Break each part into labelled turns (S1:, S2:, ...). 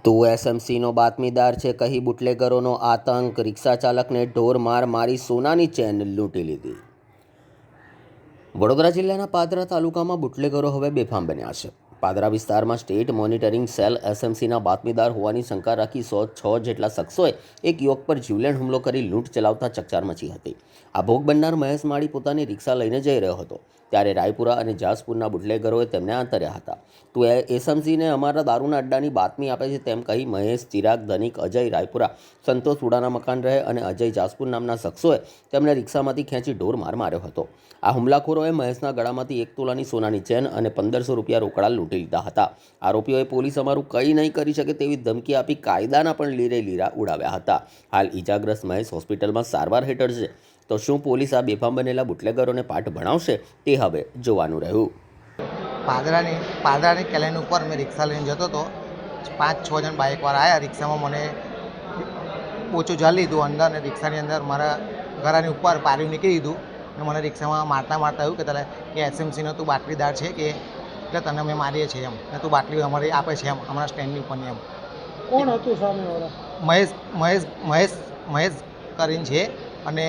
S1: તો એસએમસીનો બાતમીદાર છે કહી બુટલેગરોનો આતંક, રિક્ષા ચાલકને ઢોર માર મારી સોનાની ચેન લૂંટી લીધી। વડોદરા જિલ્લાના પાદરા તાલુકામાં બુટલેગરો હવે બેફામ બન્યા છે। પાદરા વિસ્તારમાં સ્ટેટ મોનિટરિંગ સેલ એસએમસીના બાતમીદાર હોવાની શંકા રાખી 106 જેટલા શખ્સોએ એક યુવક પર જીવલેણ હુમલો કરી લૂંટ ચલાવતા ચકચાર મચી હતી। આ ભોગ બનનાર મહેશ માળી પોતાની રિક્ષા લઈને જઈ રહ્યો હતો ત્યારે રાયપુરા અને જાસપુરના બુટલેગરોએ તેમને આંતર્યા હતા। તો એસએમસીને અમારા દારૂના અડ્ડાની બાતમી આપે છે તેમ કહી મહેશ, ચિરાગ, ધનિક, અજય રાયપુરા, સંતોષ ઉડાના મકાન રહે અને અજય જાસપુર નામના શખ્સોએ તેમને રિક્ષામાંથી ખેંચી ઢોર માર માર્યો હતો। આ હુમલાખોરોએ મહેશના ગળામાંથી 1 તોલાની સોનાની ચેન અને 1500 રૂપિયા રોકડા લૂંટી લીધા હતા। આરોપીઓએ પોલીસ અમારું કંઈ નહીં કરી શકે તેવી ધમકી આપી કાયદાના પણ લીરે લીરા ઉડાવ્યા હતા। હાલ ઈજાગ્રસ્ત મહેશ હોસ્પિટલમાં સારવાર હેઠળ છે। તો શું પોલીસ આ બેફામ બનેલા બુટલેગરોને પાઠ ભણાવશે તે હવે જોવાનું રહ્યું।
S2: પાદરાની કેલેન ઉપર મેં રિક્ષા લઈને જતો હતો। 5-6 જણ બાઇકવાળા આવ્યા। રિક્ષામાં મને ઓછું જાળી લીધું અંદર અને રિક્ષાની અંદર મારા ઘરાની ઉપર પાર્યું નીકળી દીધું અને મને રિક્ષામાં મારતા એવું કહેતા કે એસએમસીનો તું બાટલીદાર છે કે એટલે તને અમે મારીએ છીએ એમ ને તું બાટલી અમારી આપે છે એમ અમારા સ્ટેન્ડની ઉપરની એમ।
S3: કોણ હતું સામેવાળા?
S2: મહેશ કરીને છે અને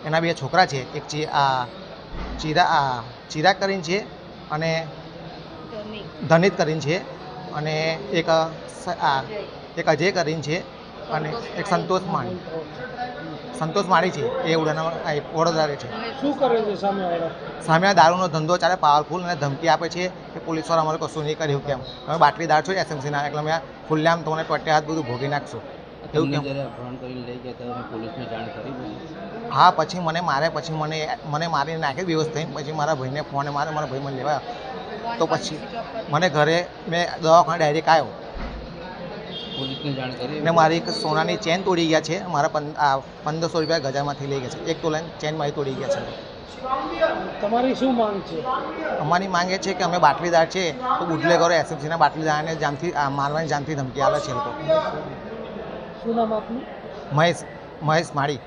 S2: એના બે છોકરા છે। એક ચિરાગ કરીને છે અને ધનિત કરીને છે અને એક અજય કરીને છે અને એક સંતોષ માળી છે। એ વડોદરા છે।
S3: શું કરે છે સામેવાળા?
S2: સામે દારૂનો ધંધો ચાલે, પાવરફુલ, અને ધમકી આપે છે કે પોલીસવાળા અમારે કશું નહીં કર્યું કેમ તમે બાટલીદાર છો એસએમસીના એટલે અમે ખુલ્લેઆમ તમને ટોટે હાથ બધું ભોગી નાખશું એવું કેમ? હા, પછી મને મારે, પછી મને મારીને નાખી બેહોશ થઈને પછી મારા ભાઈને ફોને મારા ભાઈ મને લેવા તો પછી મને ઘરે મેં દવાખાને ડાયરેક્ટ આવ્યો ને મારી એક સોનાની ચેન તોડી ગયા છે। મારા 1500 રૂપિયા ગજામાંથી લઈ ગયા છે। 1 તોલાની ચેન મારી તોડી ગયા છે।
S3: તમારી શું માંગ છે?
S2: અમારી માંગ એ છે કે અમે બાટલીદાર છે તો બુટલેગરો એસએમસીના બાટલીદારને મારવાની જાનથી ધમકી આવે છે લોકો।
S3: શું નામ આપનું?
S2: મહેશ માળી।